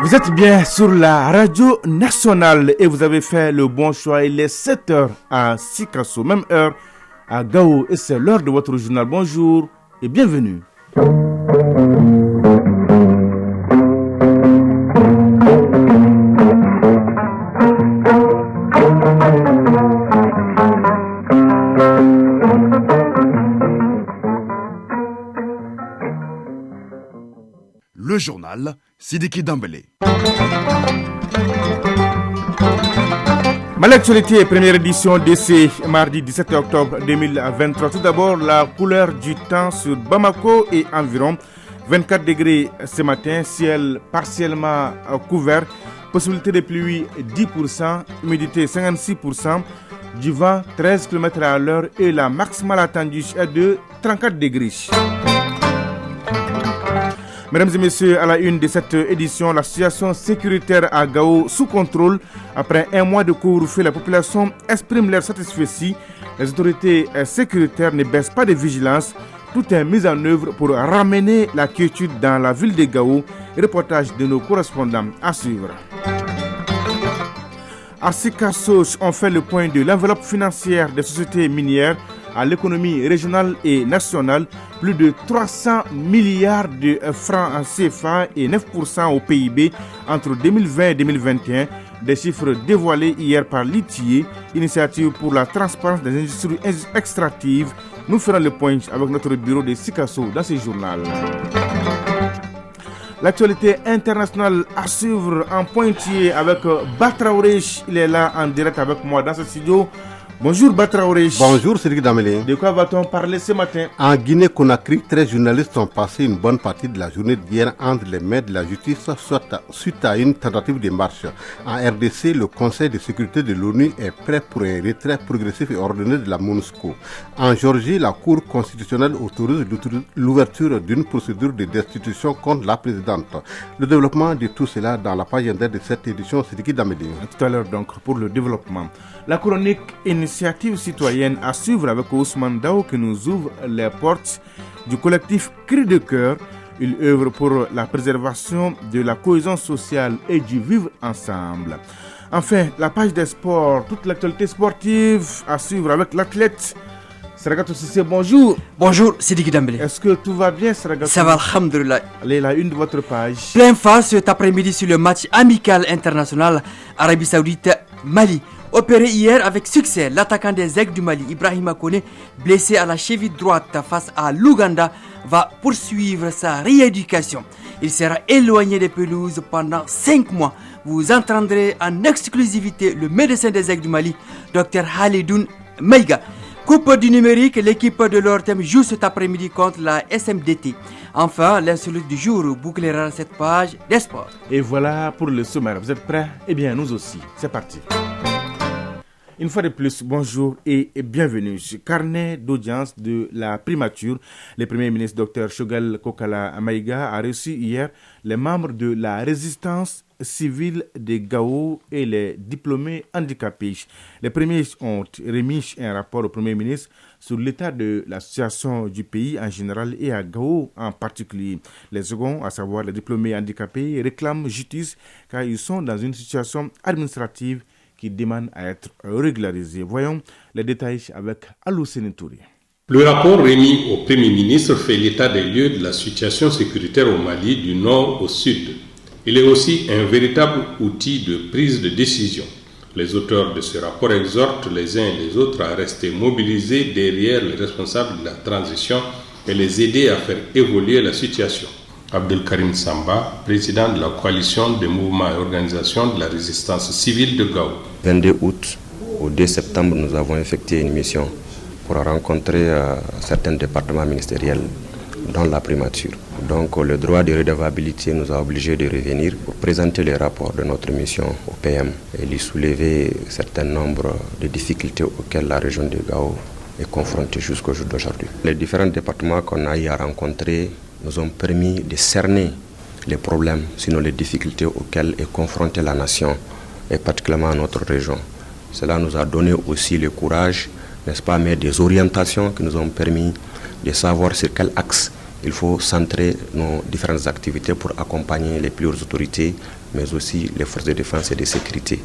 Vous êtes bien sur la radio nationale et vous avez fait le bon choix. Il est 7h à Sikasso, même heure à Gao. Et c'est l'heure de votre journal. Bonjour et bienvenue. Le journal Sidiki Dambélé. L'actualité, première édition d'ici mardi 17 octobre 2023. Tout d'abord, la couleur du temps sur Bamako et environ. 24 degrés ce matin, ciel partiellement couvert, possibilité de pluie 10%, humidité 56%, du vent 13 km à l'heure et la maximale attendue est de 34 degrés. Mesdames et messieurs, à la une de cette édition, la situation sécuritaire à Gao sous contrôle. Après un mois de couvre-feu, la population exprime leur satisfaction. Les autorités sécuritaires ne baissent pas de vigilance. Tout est mis en œuvre pour ramener la quiétude dans la ville de Gao. Reportage de nos correspondants à suivre. À Sikasso, on fait le point de l'enveloppe financière des sociétés minières à l'économie régionale et nationale, plus de 300 milliards de francs CFA et 9% au PIB entre 2020 et 2021, des chiffres dévoilés hier par l'ITIE, Initiative pour la transparence des industries extractives. Nous ferons le point avec notre bureau de Sikasso dans ce journal. L'actualité internationale à suivre en pointillé avec Batraoré. Il est là en direct avec moi dans ce studio. Bonjour Batraoré. Bonjour Cédric Damélé. De quoi va-t-on parler ce matin? En Guinée-Conakry, 13 journalistes ont passé une bonne partie de la journée d'hier entre les mains de la justice suite à une tentative de marche. En RDC, le Conseil de sécurité de l'ONU est prêt pour un retrait progressif et ordonné de la MONUSCO. En Géorgie, la Cour constitutionnelle autorise l'ouverture d'une procédure de destitution contre la présidente. Le développement de tout cela dans la page index de cette édition, Cédric Damélé. Tout à l'heure donc pour le développement. La chronique Initiative citoyenne à suivre avec Ousmane Dao qui nous ouvre les portes du collectif Cri de cœur. Il œuvre pour la préservation de la cohésion sociale et du vivre ensemble. Enfin, la page des sports, toute l'actualité sportive à suivre avec l'athlète Saragato Sissé, bonjour. Bonjour, Sidiki Dambélé. Est-ce que tout va bien, Saragato? Ça va, alhamdoulilah. Allez, la une de votre page. Plein phase cet après-midi sur le match amical international Arabie Saoudite-Mali. Opéré hier avec succès, l'attaquant des Aigles du Mali, Ibrahima Koné, blessé à la cheville droite face à l'Ouganda, va poursuivre sa rééducation. Il sera éloigné des pelouses pendant 5 mois. Vous entendrez en exclusivité le médecin des Aigles du Mali, Dr Halidoun Maïga. Coupe du numérique, l'équipe de l'ORTM joue cet après-midi contre la SMDT. Enfin, l'insolite du jour bouclera cette page des sports. Et voilà pour le sommaire. Vous êtes prêts? Eh bien, nous aussi. C'est parti. Une fois de plus, bonjour et bienvenue. Carnet d'audience de la primature. Le Premier ministre Dr Choguel Kokala Maïga a reçu hier les membres de la résistance civile de Gao et les diplômés handicapés. Les premiers ont remis un rapport au Premier ministre sur l'état de la situation du pays en général et à Gao en particulier. Les seconds, à savoir les diplômés handicapés, réclament justice car ils sont dans une situation administrative qui demande à être régularisé. Voyons les détails avec Alou Sénétouri. Le rapport remis au Premier ministre fait l'état des lieux de la situation sécuritaire au Mali du nord au sud. Il est aussi un véritable outil de prise de décision. Les auteurs de ce rapport exhortent les uns et les autres à rester mobilisés derrière les responsables de la transition et les aider à faire évoluer la situation. Abdelkarim Samba, président de la coalition des mouvements et organisations de la résistance civile de Gao. 22 août au 2 septembre, nous avons effectué une mission pour rencontrer certains départements ministériels, dont la primature. Donc le droit de redevabilité nous a obligés de revenir pour présenter les rapports de notre mission au PM et lui soulever un certain nombre de difficultés auxquelles la région de Gao est confrontée jusqu'au jour d'aujourd'hui. Les différents départements qu'on a eu à rencontrer nous ont permis de cerner les problèmes, sinon les difficultés auxquelles est confrontée la nation, et particulièrement notre région. Cela nous a donné aussi le courage, n'est-ce pas, mais des orientations qui nous ont permis de savoir sur quel axe il faut centrer nos différentes activités pour accompagner les plus hautes autorités mais aussi les forces de défense et de sécurité.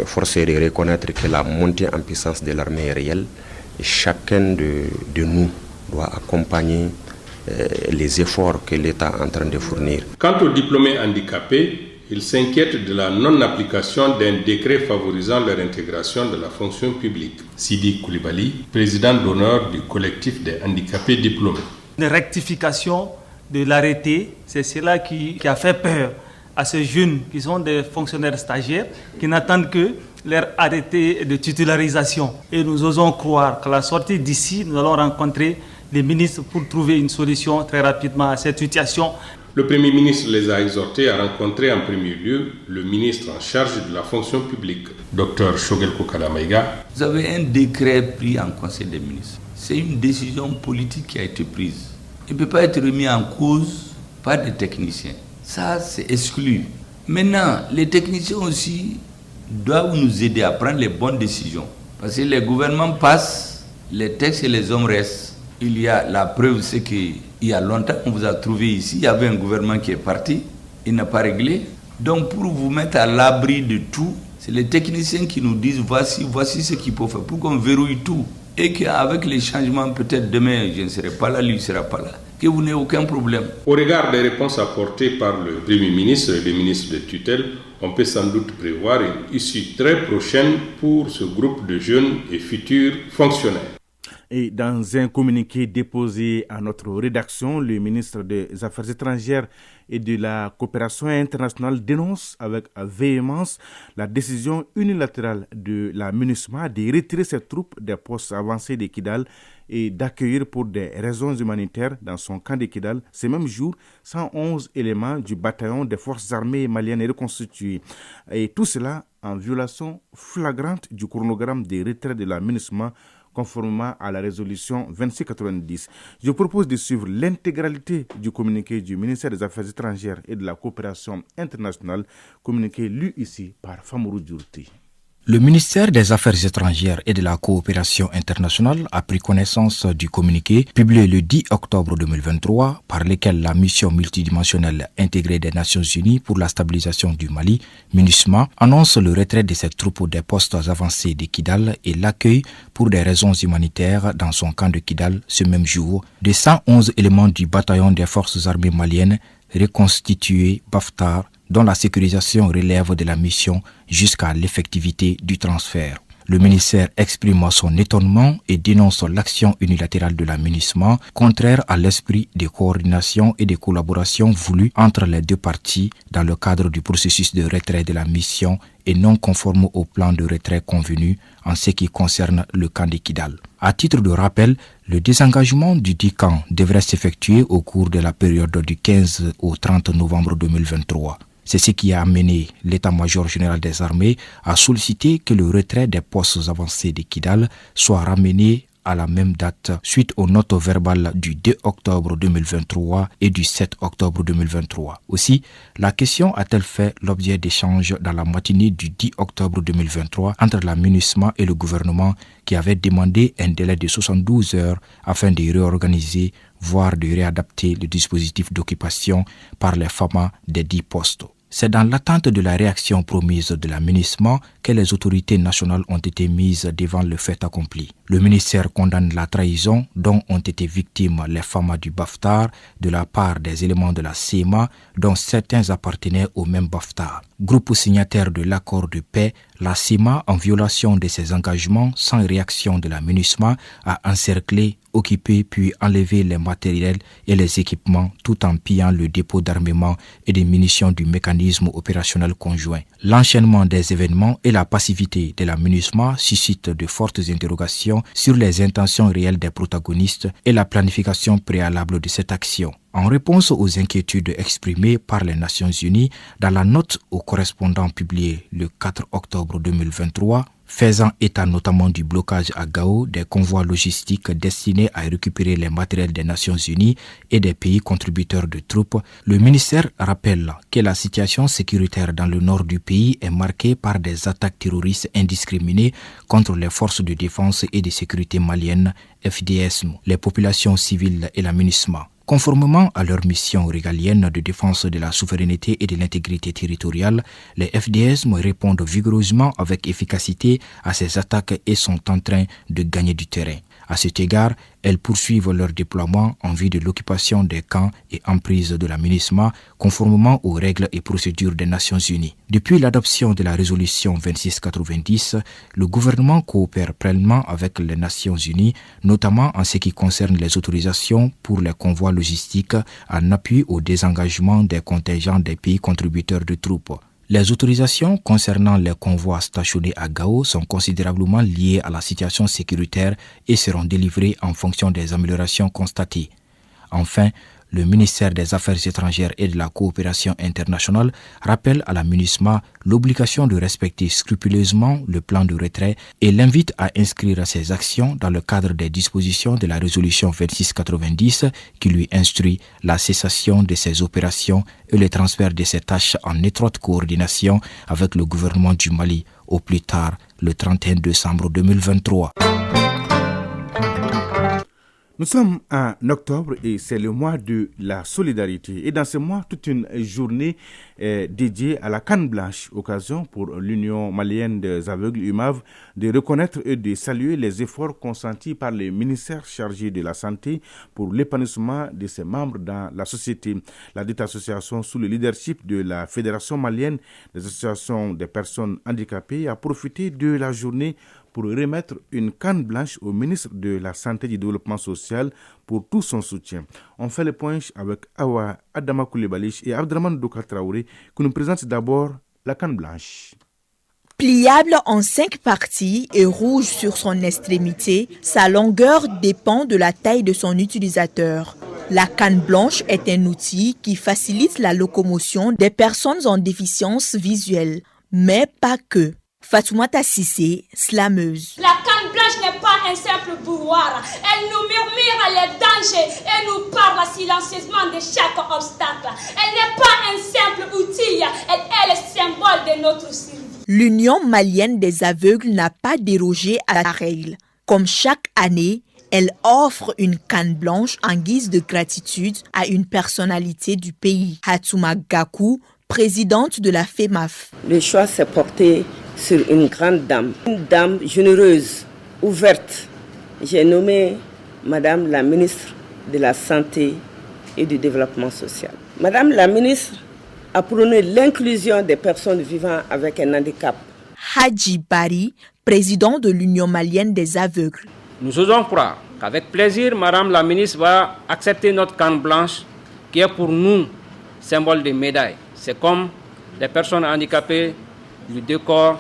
Force est de reconnaître que la montée en puissance de l'armée est réelle et chacun de nous doit accompagner les efforts que l'État est en train de fournir. Quant aux diplômés handicapés, ils s'inquiètent de la non-application d'un décret favorisant leur intégration dans la fonction publique. Sidi Koulibaly, président d'honneur du collectif des handicapés diplômés. Une rectification de l'arrêté, c'est cela qui a fait peur à ces jeunes qui sont des fonctionnaires stagiaires, qui n'attendent que leur arrêté de titularisation. Et nous osons croire qu'à la sortie d'ici, nous allons rencontrer les ministres pour trouver une solution très rapidement à cette situation. Le Premier ministre les a exhortés à rencontrer en premier lieu le ministre en charge de la fonction publique, Dr Shogel Kokalamaïga. Vous avez un décret pris en Conseil des ministres. C'est une décision politique qui a été prise. Il ne peut pas être remis en cause par des techniciens. Ça, c'est exclu. Maintenant, les techniciens aussi doivent nous aider à prendre les bonnes décisions. Parce que les gouvernements passent, les textes et les hommes restent. Il y a la preuve, c'est qu'il y a longtemps, on vous a trouvé ici, il y avait un gouvernement qui est parti, il n'a pas réglé. Donc pour vous mettre à l'abri de tout, c'est les techniciens qui nous disent voici ce qu'il faut faire, pour qu'on verrouille tout. Et qu'avec les changements, peut-être demain, je ne serai pas là, lui ne sera pas là, que vous n'ayez aucun problème. Au regard des réponses apportées par le Premier ministre et le ministre de tutelle, on peut sans doute prévoir une issue très prochaine pour ce groupe de jeunes et futurs fonctionnaires. Et dans un communiqué déposé à notre rédaction, le ministre des Affaires étrangères et de la coopération internationale dénonce avec véhémence la décision unilatérale de la MINUSMA de retirer ses troupes des postes avancés de Kidal et d'accueillir pour des raisons humanitaires dans son camp de Kidal, ces mêmes jours, 111 éléments du bataillon des forces armées maliennes reconstitués. Et tout cela en violation flagrante du chronogramme de retrait de la MINUSMA conformément à la résolution 2690. Je propose de suivre l'intégralité du communiqué du ministère des Affaires étrangères et de la coopération internationale, communiqué lu ici par Famourou Djourti. Le ministère des Affaires étrangères et de la coopération internationale a pris connaissance du communiqué publié le 10 octobre 2023 par lequel la mission multidimensionnelle intégrée des Nations Unies pour la stabilisation du Mali, MINUSMA, annonce le retrait de ses troupes des postes avancés de Kidal et l'accueil pour des raisons humanitaires dans son camp de Kidal ce même jour de 111 éléments du bataillon des forces armées maliennes reconstitués BAFTAR, dont la sécurisation relève de la mission jusqu'à l'effectivité du transfert. Le ministère exprime son étonnement et dénonce l'action unilatérale de la MINUSMA, contraire à l'esprit de coordination et de collaboration voulu entre les deux parties dans le cadre du processus de retrait de la mission et non conforme au plan de retrait convenu en ce qui concerne le camp de Kidal. À titre de rappel, le désengagement du dit camp devrait s'effectuer au cours de la période du 15 au 30 novembre 2023. C'est ce qui a amené l'état-major général des armées à solliciter que le retrait des postes avancés de Kidal soit ramené à la même date suite aux notes verbales du 2 octobre 2023 et du 7 octobre 2023. Aussi, la question a-t-elle fait l'objet d'échanges dans la matinée du 10 octobre 2023 entre la MINUSMA et le gouvernement qui avait demandé un délai de 72 heures afin de réorganiser, voire de réadapter le dispositif d'occupation par les FAMA des 10 postes. C'est dans l'attente de la réaction promise de la MINUSMA que les autorités nationales ont été mises devant le fait accompli. Le ministère condamne la trahison dont ont été victimes les FAMA du BAFTAR de la part des éléments de la CEMA dont certains appartenaient au même BAFTAR. Groupe signataire de l'accord de paix, la CEMA, en violation de ses engagements sans réaction de la MINUSMA, a encerclé, occupé puis enlevé les matériels et les équipements tout en pillant le dépôt d'armement et des munitions du mécanisme opérationnel conjoint. L'enchaînement des événements et la passivité de la MINUSMA suscitent de fortes interrogations sur les intentions réelles des protagonistes et la planification préalable de cette action. En réponse aux inquiétudes exprimées par les Nations Unies dans la note aux correspondants publiée le 4 octobre 2023, faisant état notamment du blocage à Gao des convois logistiques destinés à récupérer les matériels des Nations Unies et des pays contributeurs de troupes, le ministère rappelle que la situation sécuritaire dans le nord du pays est marquée par des attaques terroristes indiscriminées contre les forces de défense et de sécurité maliennes, FDS, les populations civiles et la MINUSMA. Conformément à leur mission régalienne de défense de la souveraineté et de l'intégrité territoriale, les FDS répondent vigoureusement avec efficacité à ces attaques et sont en train de gagner du terrain. À cet égard, elles poursuivent leur déploiement en vue de l'occupation des camps et emprises de la MINUSMA conformément aux règles et procédures des Nations Unies. Depuis l'adoption de la résolution 2690, le gouvernement coopère pleinement avec les Nations Unies, notamment en ce qui concerne les autorisations pour les convois logistiques en appui au désengagement des contingents des pays contributeurs de troupes. Les autorisations concernant les convois stationnés à Gao sont considérablement liées à la situation sécuritaire et seront délivrées en fonction des améliorations constatées. Enfin, le ministère des Affaires étrangères et de la coopération internationale rappelle à la MINUSMA l'obligation de respecter scrupuleusement le plan de retrait et l'invite à inscrire ses actions dans le cadre des dispositions de la résolution 2690 qui lui instruit la cessation de ses opérations et le transfert de ses tâches en étroite coordination avec le gouvernement du Mali au plus tard le 31 décembre 2023. Nous sommes en octobre et c'est le mois de la solidarité. Et dans ce mois, toute une journée est dédiée à la canne blanche, occasion pour l'Union malienne des aveugles UMAV de reconnaître et de saluer les efforts consentis par les ministères chargés de la santé pour l'épanouissement de ses membres dans la société. La dite association, sous le leadership de la Fédération malienne des associations des personnes handicapées, a profité de la journée pour remettre une canne blanche au ministre de la Santé et du Développement social pour tout son soutien. On fait le point avec Awa Adama Koulibaly et Abdraman Douka Traoré qui nous présentent d'abord la canne blanche. Pliable en 5 parties et rouge sur son extrémité, sa longueur dépend de la taille de son utilisateur. La canne blanche est un outil qui facilite la locomotion des personnes en déficience visuelle, mais pas que. Fatoumata Sissé, slameuse. La canne blanche n'est pas un simple bouilloire. Elle nous murmure les dangers et nous parle silencieusement de chaque obstacle. Elle n'est pas un simple outil, elle est le symbole de notre survie. L'Union malienne des aveugles n'a pas dérogé à la règle. Comme chaque année, elle offre une canne blanche en guise de gratitude à une personnalité du pays. Hatouma Gakou, présidente de la FEMAF. Le choix s'est porté sur une dame généreuse, ouverte. J'ai nommé Madame la ministre de la Santé et du Développement social. Madame la ministre a prôné l'inclusion des personnes vivant avec un handicap. Hadji Bari, président de l'Union malienne des aveugles. Nous osons croire qu'avec plaisir, Madame la ministre va accepter notre canne blanche qui est pour nous symbole de médaille. C'est comme les personnes handicapées lui décorent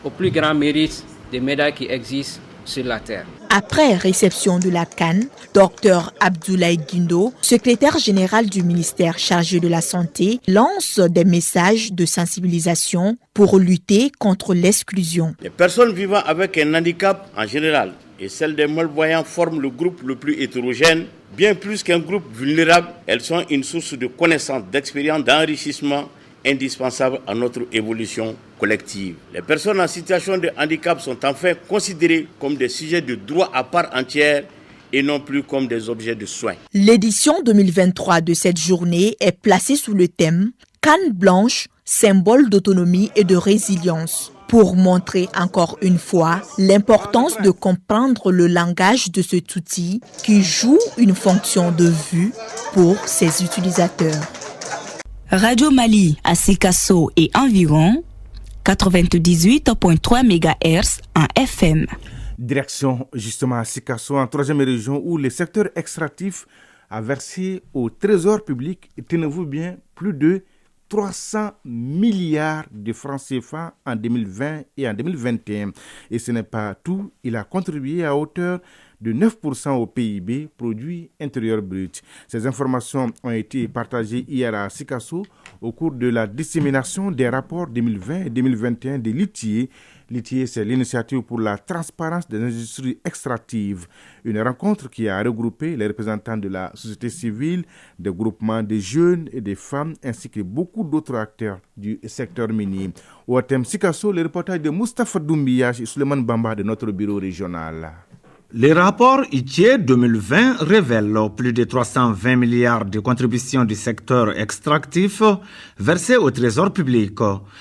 au plus grand mérite des médailles qui existent sur la terre. Après réception de la canne, Dr Abdoulaye Guindo, secrétaire général du ministère chargé de la Santé, lance des messages de sensibilisation pour lutter contre l'exclusion. Les personnes vivant avec un handicap en général et celles des malvoyants forment le groupe le plus hétérogène. Bien plus qu'un groupe vulnérable, elles sont une source de connaissances, d'expérience, d'enrichissement indispensable à notre évolution collective. Les personnes en situation de handicap sont enfin considérées comme des sujets de droit à part entière et non plus comme des objets de soins. L'édition 2023 de cette journée est placée sous le thème « Canne blanche, symbole d'autonomie et de résilience » pour montrer encore une fois l'importance de comprendre le langage de cet outil qui joue une fonction de vue pour ses utilisateurs. Radio Mali à Sikasso et environ 98.3 MHz en FM. Direction justement à Sikasso, en troisième région où le secteur extractif a versé au trésor public, tenez-vous bien, plus de 300 milliards de francs CFA en 2020 et en 2021. Et ce n'est pas tout, il a contribué à hauteur de 9% au PIB, produit intérieur brut. Ces informations ont été partagées hier à Sikasso au cours de la dissémination des rapports 2020 et 2021 de l'ITIE. L'ITIE, c'est l'initiative pour la transparence des industries extractives. Une rencontre qui a regroupé les représentants de la société civile, des groupements de jeunes et des femmes, ainsi que beaucoup d'autres acteurs du secteur minier. Au thème Sikasso, le reportage de Moustapha Doumbia et Suleiman Bamba de notre bureau régional. Le rapport ITIE 2020 révèle plus de 320 milliards de contributions du secteur extractif versées au trésor public.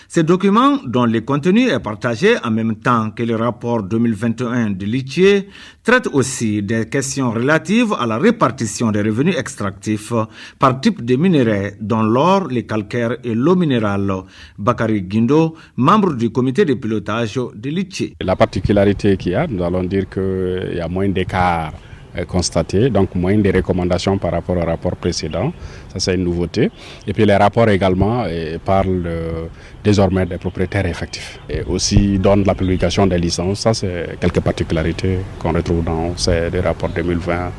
Ce document, dont le contenu est partagé en même temps que le rapport 2021 de l'ITIE, traite aussi des questions relatives à la répartition des revenus extractifs par type de minerais, dont l'or, les calcaires et l'eau minérale. Bakary Guindo, membre du comité de pilotage de l'ITIE. La particularité qu'il y a, nous allons dire qu'il y a moins d'écart constaté, donc moins de recommandations par rapport au rapport précédent. Ça, c'est une nouveauté. Et puis les rapports également parlent désormais des propriétaires effectifs et aussi donnent la publication des licences. Ça, c'est quelques particularités qu'on retrouve dans ces rapports 2020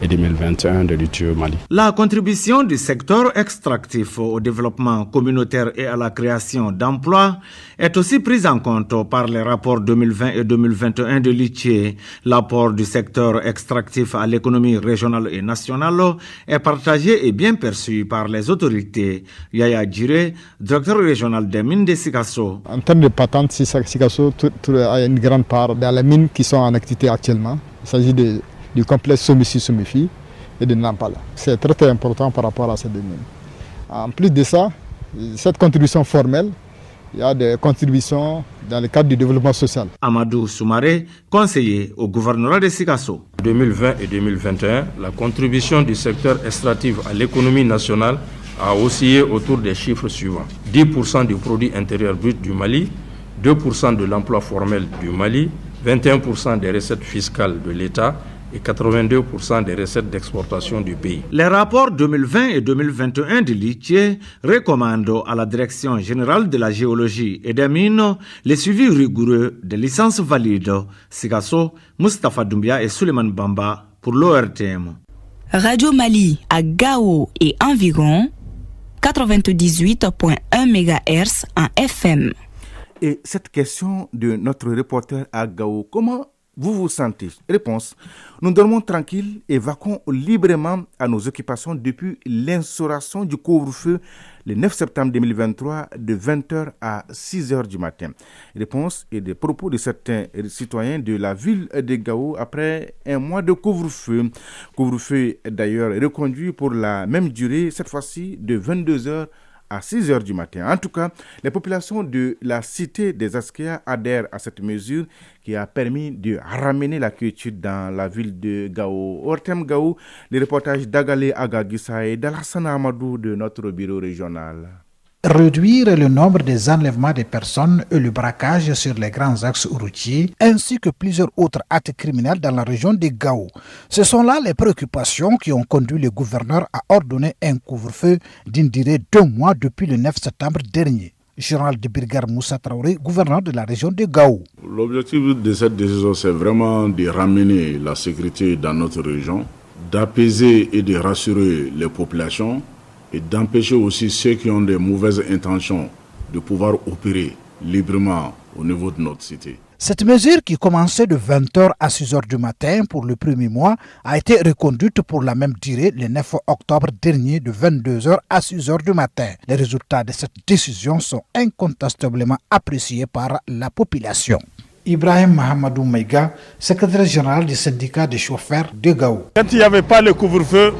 et 2021 de l'ITIE Mali. La contribution du secteur extractif au développement communautaire et à la création d'emplois est aussi prise en compte par les rapports 2020 et 2021 de l'ITIE. L'apport du secteur extractif à l'économie régionale et nationale est partagé et bien perçu par les autorités. Yaya Djire, directeur régional des mines de Sikasso. En termes de patentes, Sikasso a une grande part dans les mines qui sont en activité actuellement. Il s'agit du complexe Somissi-Somifi et de Nampala. C'est très, très important par rapport à ces deux mines. En plus de ça, cette contribution formelle, il y a des contributions dans le cadre du développement social. Amadou Soumaré, conseiller au gouvernorat de Sikasso. 2020 et 2021, la contribution du secteur extractif à l'économie nationale a oscillé autour des chiffres suivants. 10% du produit intérieur brut du Mali, 2% de l'emploi formel du Mali, 21% des recettes fiscales de l'État, et 82% des recettes d'exportation du pays. Les rapports 2020 et 2021 de l'ITIE recommandent à la Direction générale de la géologie et des mines le suivi rigoureux des licences valides. Sikasso, Mustafa Doumbia et Suleiman Bamba pour l'ORTM. Radio Mali à Gao et environ 98.1 MHz en FM. Et cette question de notre reporter à Gao, comment vous vous sentez? Réponse: nous dormons tranquilles et vaquons librement à nos occupations depuis l'instauration du couvre-feu le 9 septembre 2023 de 20h à 6h du matin. Réponse et des propos de certains citoyens de la ville de Gao après un mois de couvre-feu. Couvre-feu d'ailleurs reconduit pour la même durée, cette fois-ci de 22h à 6h du matin. En tout cas, les populations de la cité des Askia adhèrent à cette mesure qui a permis de ramener la quiétude dans la ville de Gao. Ortem Gao, les reportages d'Agale Agagissa et d'Alassane Amadou de notre bureau régional. Réduire le nombre des enlèvements des personnes et le braquage sur les grands axes routiers, ainsi que plusieurs autres actes criminels dans la région de Gao. Ce sont là les préoccupations qui ont conduit le gouverneur à ordonner un couvre-feu d'une durée de 2 mois depuis le 9 septembre dernier. Général de brigade Moussa Traoré, gouverneur de la région de Gao. L'objectif de cette décision, c'est vraiment de ramener la sécurité dans notre région, d'apaiser et de rassurer les populations, et d'empêcher aussi ceux qui ont des mauvaises intentions de pouvoir opérer librement au niveau de notre cité. Cette mesure qui commençait de 20h à 6h du matin pour le premier mois a été reconduite pour la même durée le 9 octobre dernier de 22h à 6h du matin. Les résultats de cette décision sont incontestablement appréciés par la population. Ibrahim Mahamadou Maïga, secrétaire général du syndicat des chauffeurs de Gao. Quand il n'y avait pas le couvre-feu,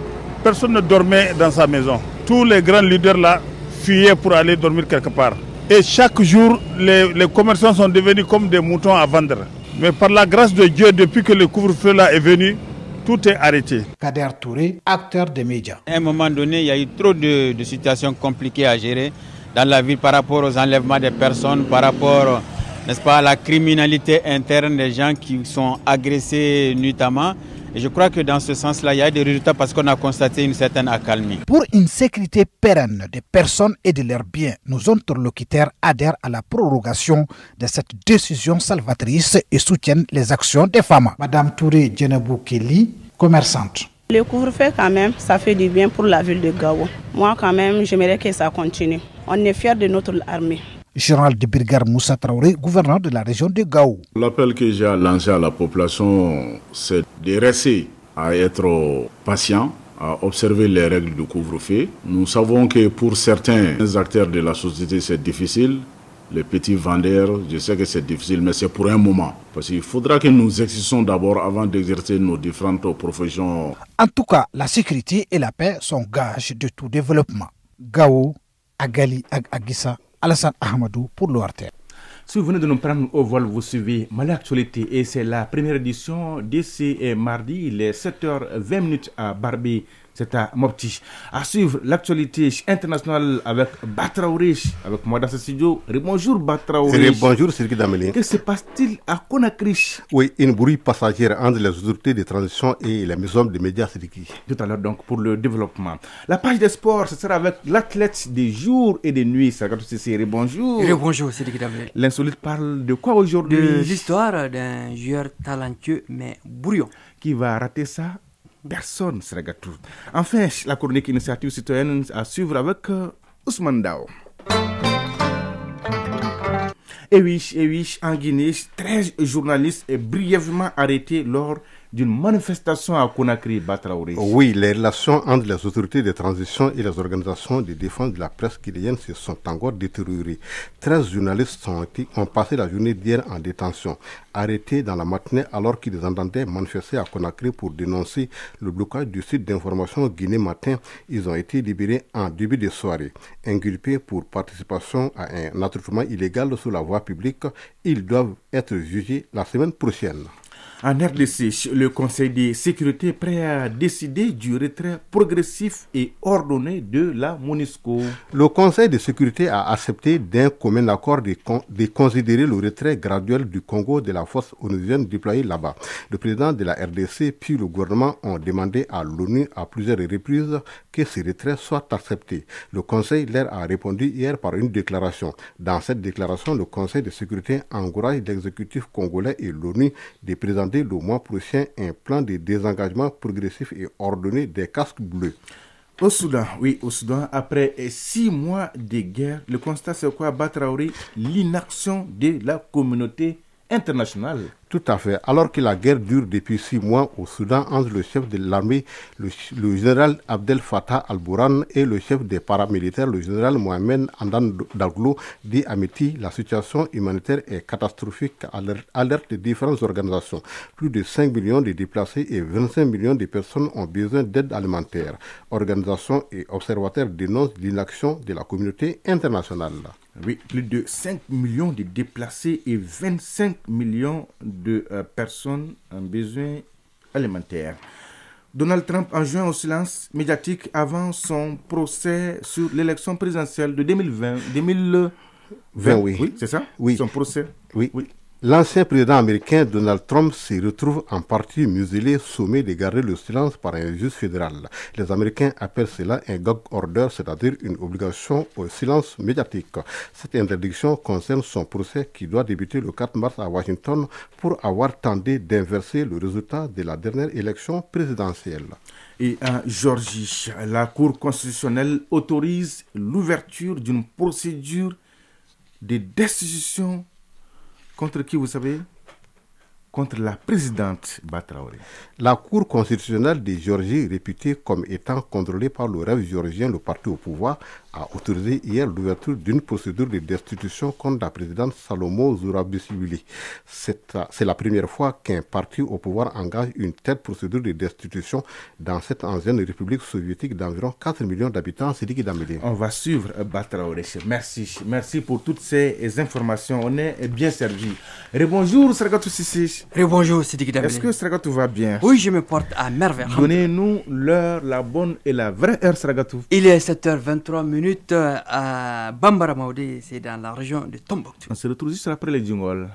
personne ne dormait dans sa maison. Tous les grands leaders là fuyaient pour aller dormir quelque part. Et chaque jour, les commerçants sont devenus comme des moutons à vendre. Mais par la grâce de Dieu, depuis que le couvre-feu là est venu, tout est arrêté. Kader Touré, acteur des médias. À un moment donné, il y a eu trop de situations compliquées à gérer dans la ville par rapport aux enlèvements des personnes, par rapport, n'est-ce pas, à la criminalité interne des gens qui sont agressés nuitamment. Et je crois que dans ce sens-là, il y a des résultats parce qu'on a constaté une certaine accalmie. Pour une sécurité pérenne des personnes et de leurs biens, nos interlocuteurs adhèrent à la prorogation de cette décision salvatrice et soutiennent les actions des femmes. Madame Touré Djenebou Kelly, commerçante. Le couvre-feu, quand même, ça fait du bien pour la ville de Gao. Moi, quand même, j'aimerais que ça continue. On est fiers de notre armée. Général de brigade Moussa Traoré, gouverneur de la région de Gao. L'appel que j'ai lancé à la population, c'est de rester à être patient, à observer les règles du couvre-feu. Nous savons que pour certains acteurs de la société, c'est difficile. les petits vendeurs. Je sais que c'est difficile, mais c'est pour un moment. Parce qu'il faudra que nous exercions d'abord avant d'exercer nos différentes professions. En tout cas, la sécurité et la paix sont gages de tout développement. Gao, Agali, Agissa, Alassane Ahmadou pour l'ORTR. Si vous venez de nous prendre au vol, vous suivez Mali Actualité et c'est la première édition d'ici mardi, les 7h20 à Barbé. C'est à Mopti. À suivre l'actualité internationale avec Batraouri, avec moi dans ce studio. Bonjour Batraouri. Bonjour Sirki Dameli. Que se passe-t-il à Conakry? Oui, une bruit passagère entre les autorités de transition et les maisons de médias Sirki. Tout à l'heure donc pour le développement. La page des sports, ce sera avec l'athlète des jours et des nuits. Bonjour. Bonjour Sirki Dameli. L'insolite parle de quoi aujourd'hui? De l'histoire d'un joueur talentueux mais brouillon. Qui va rater ça? Personne sera gâté. Enfin, la chronique initiative citoyenne à suivre avec Ousmane Dao. Et oui, en Guinée, 13 journalistes sont brièvement arrêtés lors d'une manifestation à Conakry, Batraouri. Oui, les relations entre les autorités de transition et les organisations de défense de la presse guinéenne se sont encore détériorées. 13 journalistes ont passé la journée d'hier en détention, arrêtés dans la matinée alors qu'ils entendaient manifester à Conakry pour dénoncer le blocage du site d'information Guinée Matin. Ils ont été libérés en début de soirée. Inculpés pour participation à un attroupement illégal sur la voie publique, ils doivent être jugés la semaine prochaine. En RDC, le Conseil de sécurité est prêt à décider du retrait progressif et ordonné de la MONUSCO. Le Conseil de sécurité a accepté d'un commun accord de considérer le retrait graduel du Congo de la force onusienne déployée là-bas. Le président de la RDC puis le gouvernement ont demandé à l'ONU à plusieurs reprises que ce retrait soit accepté. Le Conseil leur a répondu hier par une déclaration. Dans cette déclaration, le Conseil de sécurité encourage l'exécutif congolais et l'ONU de présenter le mois prochain un plan de désengagement progressif et ordonné des casques bleus. Au Soudan, après 6 mois de guerre, le constat c'est quoi, Batraouri? L'inaction de la communauté internationale. Tout à fait. Alors que la guerre dure depuis 6 mois au Soudan entre le chef de l'armée, le général Abdel Fattah al-Burhan, et le chef des paramilitaires, le général Mohamed Hamdan Daglo, dit Amity, la situation humanitaire est catastrophique, alerte de différentes organisations. Plus de 5 millions de déplacés et 25 millions de personnes ont besoin d'aide alimentaire. Organisations et observateurs dénoncent l'inaction de la communauté internationale. Oui, plus de 5 millions de déplacés et 25 millions de personnes en besoin alimentaire. Donald Trump enjoint au silence médiatique avant son procès sur l'élection présidentielle de 2020. Oui, c'est ça? Oui. Son procès? Oui. L'ancien président américain Donald Trump se retrouve en partie muselé, sommé de garder le silence par un juge fédéral. Les Américains appellent cela un gag order, c'est-à-dire une obligation au silence médiatique. Cette interdiction concerne son procès qui doit débuter le 4 mars à Washington pour avoir tenté d'inverser le résultat de la dernière élection présidentielle. Et en Géorgie, la Cour constitutionnelle autorise l'ouverture d'une procédure de destitution. Contre qui, vous savez? Contre la présidente Batraouri. La Cour constitutionnelle de Géorgie, réputée comme étant contrôlée par le rêve géorgien, le parti au pouvoir, a autorisé hier l'ouverture d'une procédure de destitution contre la présidente Salomo Zurabishvili. C'est la première fois qu'un parti au pouvoir engage une telle procédure de destitution dans cette ancienne république soviétique d'environ 4 millions d'habitants. Sidiki Dameli. On va suivre Batraouri. Merci pour toutes ces informations. On est bien servi. Rebonjour Sragatou Sissi. Rebonjour Sidiki Dameli. Est-ce que Sragatou va bien? Oui, je me porte à merveille. Donnez-nous l'heure, la bonne et la vraie heure Sragatou. Il est 7h23 à Bambara Maoudé, c'est dans la région de Tombouctou. On se retrouve juste après les jingles.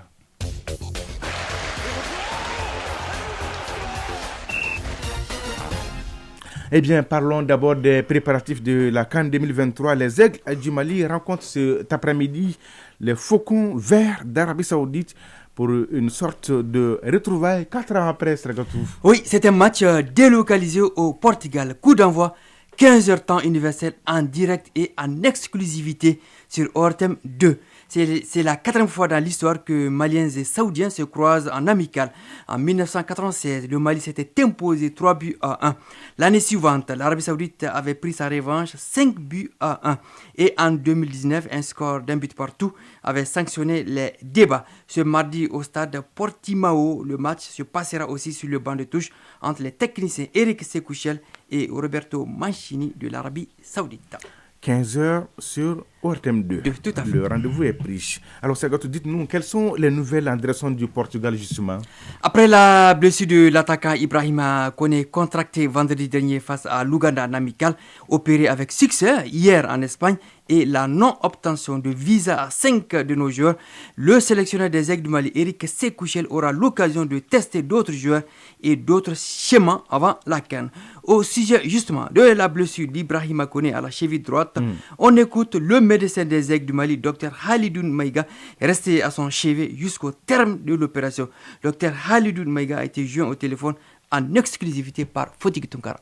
Eh bien, parlons d'abord des préparatifs de la CAN 2023. Les Aigles du Mali rencontrent cet après-midi les Faucons verts d'Arabie Saoudite pour une sorte de retrouvailles 4 ans après Sragatou. Oui, c'est un match délocalisé au Portugal. Coup d'envoi 15h temps universel en direct et en exclusivité sur ORTM 2. C'est la 4e fois dans l'histoire que Maliens et Saoudiens se croisent en amical. En 1996, le Mali s'était imposé 3-1. L'année suivante, l'Arabie Saoudite avait pris sa revanche 5-1. Et en 2019, un score d'un but partout avait sanctionné les débats. Ce mardi au stade Portimao, le match se passera aussi sur le banc de touche entre les techniciens Eric Sekouchel et Roberto Mancini de l'Arabie Saoudite. 15h sur ORTM 2. Tout à fait. Le rendez-vous est pris. Alors, Sagatou, dites-nous, quelles sont les nouvelles en direction du Portugal, justement? Après la blessure de l'attaquant Ibrahima Koné, contracté vendredi dernier face à l'Ouganda en amical, opéré avec succès hier en Espagne, et la non-obtention de visa à 5 de nos joueurs, le sélectionneur des Aigles du Mali, Eric Sekouchel, aura l'occasion de tester d'autres joueurs et d'autres schémas avant la CAN. Au sujet justement de la blessure d'Ibrahima Koné à la cheville droite, on écoute le médecin des Aigles du Mali, Dr Halidoun Maïga, resté à son chevet jusqu'au terme de l'opération. Dr Halidoun Maïga a été joint au téléphone en exclusivité par Fotik Tunkara.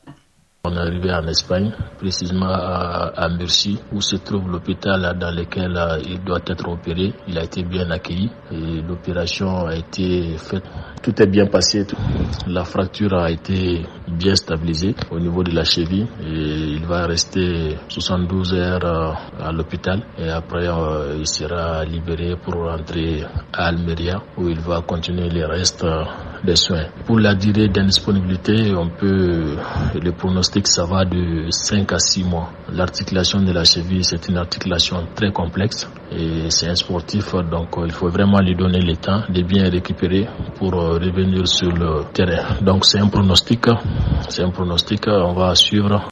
On est arrivé en Espagne, précisément à Murcie, où se trouve l'hôpital dans lequel il doit être opéré. Il a été bien accueilli et l'opération a été faite. Tout est bien passé. La fracture a été bien stabilisée au niveau de la cheville et il va rester 72 heures à l'hôpital et après il sera libéré pour rentrer à Almeria où il va continuer les restes des soins. Pour la durée d'indisponibilité, le pronostic ça va de 5 à 6 mois. L'articulation de la cheville, c'est une articulation très complexe et c'est un sportif, donc il faut vraiment lui donner le temps de bien récupérer pour revenir sur le terrain. Donc c'est un pronostic, on va suivre.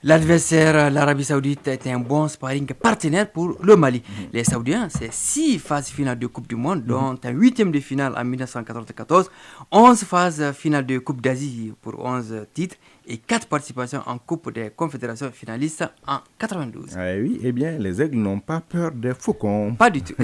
L'adversaire, l'Arabie Saoudite, est un bon sparring partenaire pour le Mali. Les Saoudiens, c'est 6 phases finales de Coupe du Monde, dont un 8e de finale en 1994, 11 phases finales de Coupe d'Asie pour 11 titres et 4 participations en Coupe des Confédérations finalistes en 92. Ah oui, eh bien, les aigles n'ont pas peur des faucons. Pas du tout.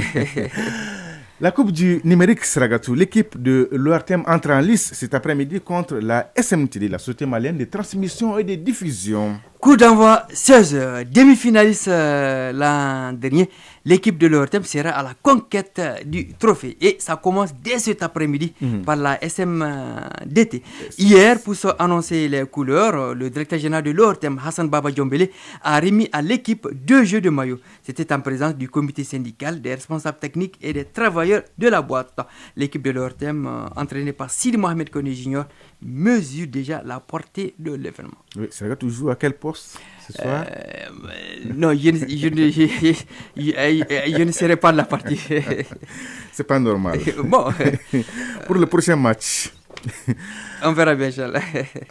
La Coupe du numérique Sragatou, l'équipe de l'ORTM entre en lice cet après-midi contre la SMTD, la Société malienne de transmission et de diffusion. Coup d'envoi 16h, demi-finaliste l'an dernier, l'équipe de l'ORTM sera à la conquête du trophée et ça commence dès cet après-midi par la SMDT. Hier, pour annoncer les couleurs, le directeur général de l'ORTM, Hassan Baba Djombele, a remis à l'équipe 2 jeux de maillot. C'était en présence du comité syndical, des responsables techniques et des travailleurs de la boîte. L'équipe de l'ORTM, entraînée par Sidi Mohamed Koné Junior, mesure déjà la portée de l'événement. Oui, ça va toujours à quel poste ce soir? Non, je ne serai pas de la partie. C'est pas normal. Bon. Pour le prochain match. On verra bien, Inch'Allah.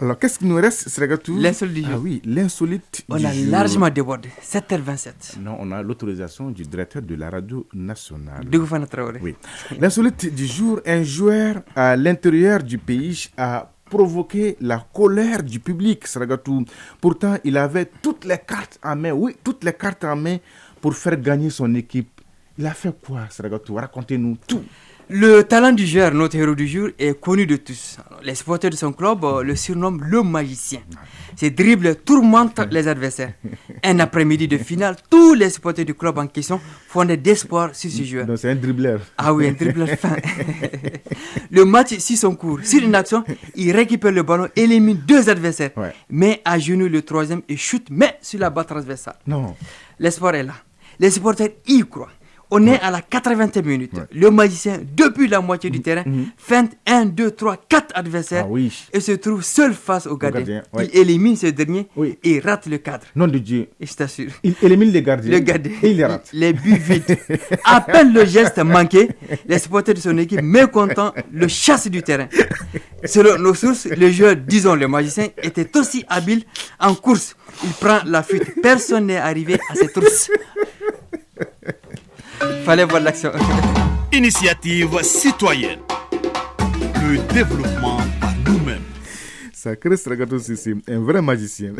Alors, qu'est-ce qu'il nous reste, Sragatou? L'insolite du jour. Ah oui, l'insolite on du a jour. Largement débordé. 7h27. Non, on a l'autorisation du directeur de la radio nationale. Dougoufana Traoré. Oui. L'insolite du jour, un joueur à l'intérieur du pays a provoqué la colère du public, Sragatou. Pourtant, il avait toutes les cartes en main, pour faire gagner son équipe. Il a fait quoi, Sragatou? Racontez-nous tout. Le talent du joueur, notre héros du jour, est connu de tous. Les supporters de son club le surnomment le magicien. Ses dribbles tourmentent les adversaires. Un après-midi de finale, tous les supporters du club en question fondaient d'espoir sur ce joueur. Donc c'est un dribbleur. Ah oui, un dribbleur fin. Le match suit son cours. Sur une action, il récupère le ballon, élimine 2 adversaires, met à genoux le 3e et chute, mais sur la barre transversale. Non. L'espoir est là. Les supporters y croient. On est à la 80e minute. Le magicien, depuis la moitié du terrain, feinte 1, 2, 3, 4 adversaires et se trouve seul face au gardien. Il élimine ce dernier et rate le cadre. Nom de Dieu. Et je t'assure. Il élimine les gardiens. Le gardien. Et il les rate. Les buts vides. À peine le geste manqué, les supporters de son équipe, mécontents, le chassent du terrain. Selon nos sources, le joueur, disons le magicien, était aussi habile en course. Il prend la fuite. Personne n'est arrivé à cette course. Fallait voir l'action. Initiative citoyenne. Le développement par nous-mêmes. Sacré Sragato Sissi, un vrai magicien.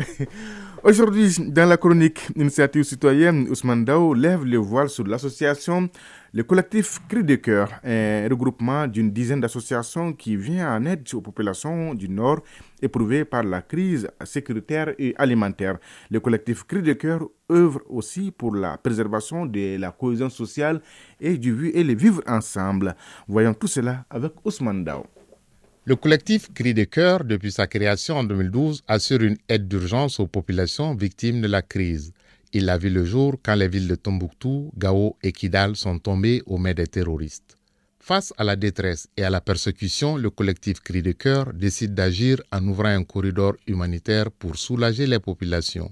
Aujourd'hui, dans la chronique Initiative citoyenne, Ousmane Dao lève le voile sur l'association Le Collectif Cri de Cœur, un regroupement d'une dizaine d'associations qui vient en aide aux populations du Nord éprouvées par la crise sécuritaire et alimentaire. Le Collectif Cri de Cœur œuvre aussi pour la préservation de la cohésion sociale et le vivre ensemble. Voyons tout cela avec Ousmane Dao. Le collectif Cri de Cœur, depuis sa création en 2012, assure une aide d'urgence aux populations victimes de la crise. Il a vu le jour quand les villes de Tombouctou, Gao et Kidal sont tombées aux mains des terroristes. Face à la détresse et à la persécution, le collectif Cri de Cœur décide d'agir en ouvrant un corridor humanitaire pour soulager les populations.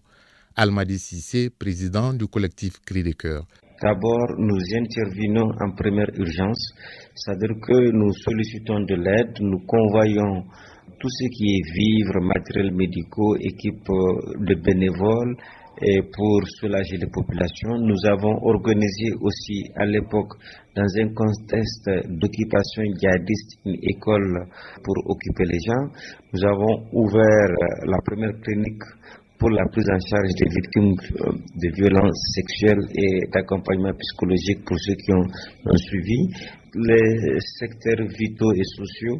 Almadi Sissé, président du collectif Cri de Cœur. D'abord, nous intervenons en première urgence, c'est-à-dire que nous sollicitons de l'aide, nous convoyons tout ce qui est vivres, matériels médicaux, équipes de bénévoles et pour soulager les populations. Nous avons organisé aussi à l'époque, dans un contexte d'occupation djihadiste, une école pour occuper les gens. Nous avons ouvert la première clinique pour la prise en charge des victimes de violences sexuelles et d'accompagnement psychologique pour ceux qui ont suivi. Les secteurs vitaux et sociaux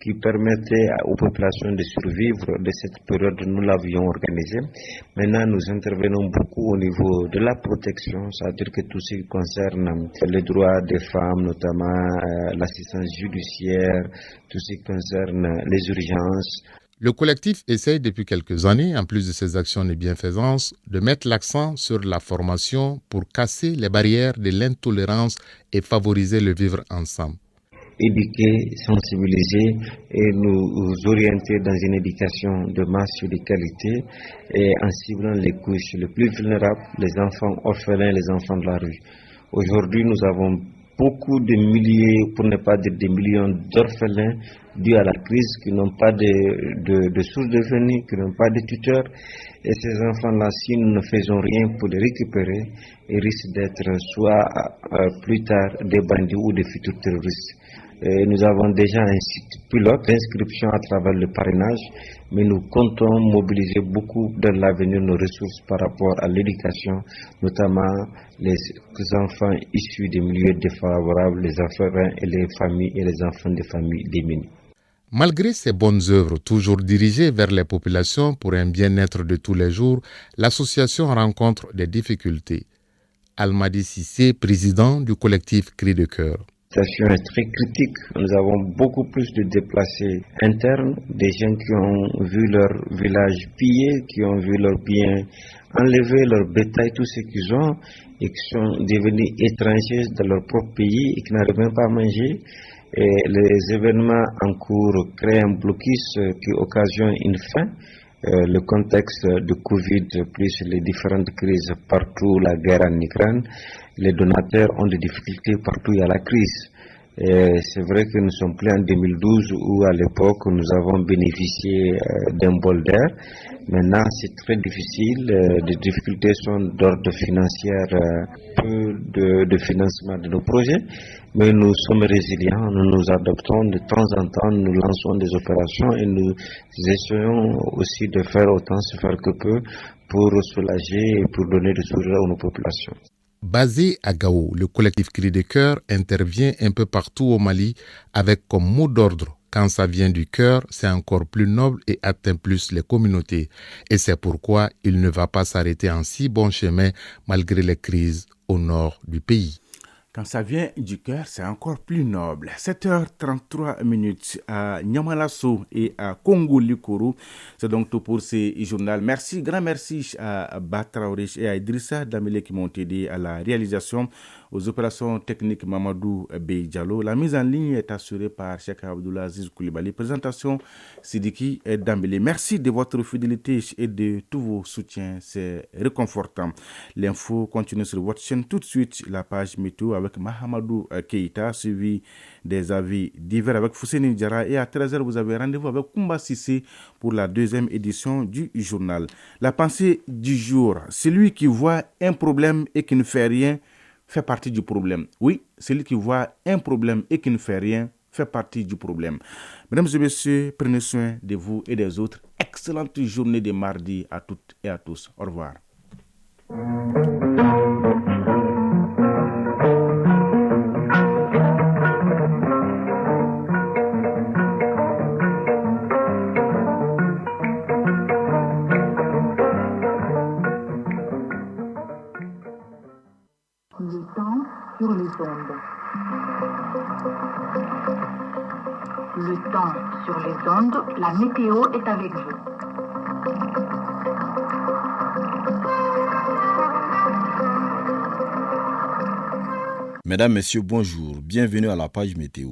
qui permettaient aux populations de survivre de cette période, nous l'avions organisé. Maintenant, nous intervenons beaucoup au niveau de la protection, c'est-à-dire que tout ce qui concerne les droits des femmes, notamment l'assistance judiciaire, tout ce qui concerne les urgences. Le collectif essaye depuis quelques années, en plus de ses actions de bienfaisance, de mettre l'accent sur la formation pour casser les barrières de l'intolérance et favoriser le vivre ensemble. Éduquer, sensibiliser et nous orienter dans une éducation de masse et de qualité et en ciblant les couches les plus vulnérables, les enfants orphelins, les enfants de la rue. Aujourd'hui, nous avons beaucoup de milliers, pour ne pas dire des millions d'orphelins dus à la crise qui n'ont pas de source de revenus, qui n'ont pas de tuteurs. Et ces enfants-là, si nous ne faisons rien pour les récupérer, ils risquent d'être soit plus tard des bandits ou des futurs terroristes. Et nous avons déjà un site pilote d'inscription à travers le parrainage, mais nous comptons mobiliser beaucoup dans l'avenir nos ressources par rapport à l'éducation, notamment les enfants issus des milieux défavorables, les orphelins et les familles et les enfants des familles démunies. Malgré ces bonnes œuvres toujours dirigées vers les populations pour un bien-être de tous les jours, l'association rencontre des difficultés. Almadi Sissé, président du collectif Cri de Cœur. La situation est très critique. Nous avons beaucoup plus de déplacés internes, des gens qui ont vu leur village pillé, qui ont vu leurs biens enlevés, leur bétail, tout ce qu'ils ont, et qui sont devenus étrangers dans leur propre pays et qui n'arrivent même pas à manger. Et les événements en cours créent un blocus qui occasionne une faim. Le contexte de Covid plus les différentes crises partout, la guerre en Ukraine, les donateurs ont des difficultés partout, il y a la crise. Et c'est vrai que nous sommes plus en 2012 où à l'époque nous avons bénéficié d'un bol d'air. Maintenant c'est très difficile, les difficultés sont d'ordre financier, peu de financement de nos projets. Mais nous sommes résilients, nous nous adaptons de temps en temps, nous lançons des opérations et nous essayons aussi de faire autant se faire que peu pour soulager et pour donner du sourire à nos populations. Basé à Gao, le collectif Cri de Cœur intervient un peu partout au Mali avec comme mot d'ordre: quand ça vient du cœur, c'est encore plus noble et atteint plus les communautés. Et c'est pourquoi il ne va pas s'arrêter en si bon chemin malgré les crises au nord du pays. Quand ça vient du cœur, c'est encore plus noble. 7h33 à Niamalasso et à Congo-Likoro. C'est donc tout pour ce journal. Merci, grand merci à Batraouré et à Idrissa Damele qui m'ont aidé à la réalisation, aux opérations techniques Mamadou Bey-Diallo. La mise en ligne est assurée par Cheikh Abdoulaziz Koulibaly. Présentation Sidiki Dambélé. Merci de votre fidélité et de tous vos soutiens. C'est réconfortant. L'info continue sur votre chaîne tout de suite. La page météo avec Mahamadou Keïta, suivi des avis divers avec Fousséni Diarra. Et à 13h, vous avez rendez-vous avec Koumba Sissé pour la deuxième édition du journal. La pensée du jour. Celui qui voit un problème et qui ne fait rien fait partie du problème. Oui, celui qui voit un problème et qui ne fait rien fait partie du problème. Mesdames et messieurs, prenez soin de vous et des autres. Excellente journée de mardi à toutes et à tous. Au revoir. Sur les ondes. Le temps sur les ondes, la météo est avec vous. Mesdames, Messieurs, bonjour. Bienvenue à la page météo.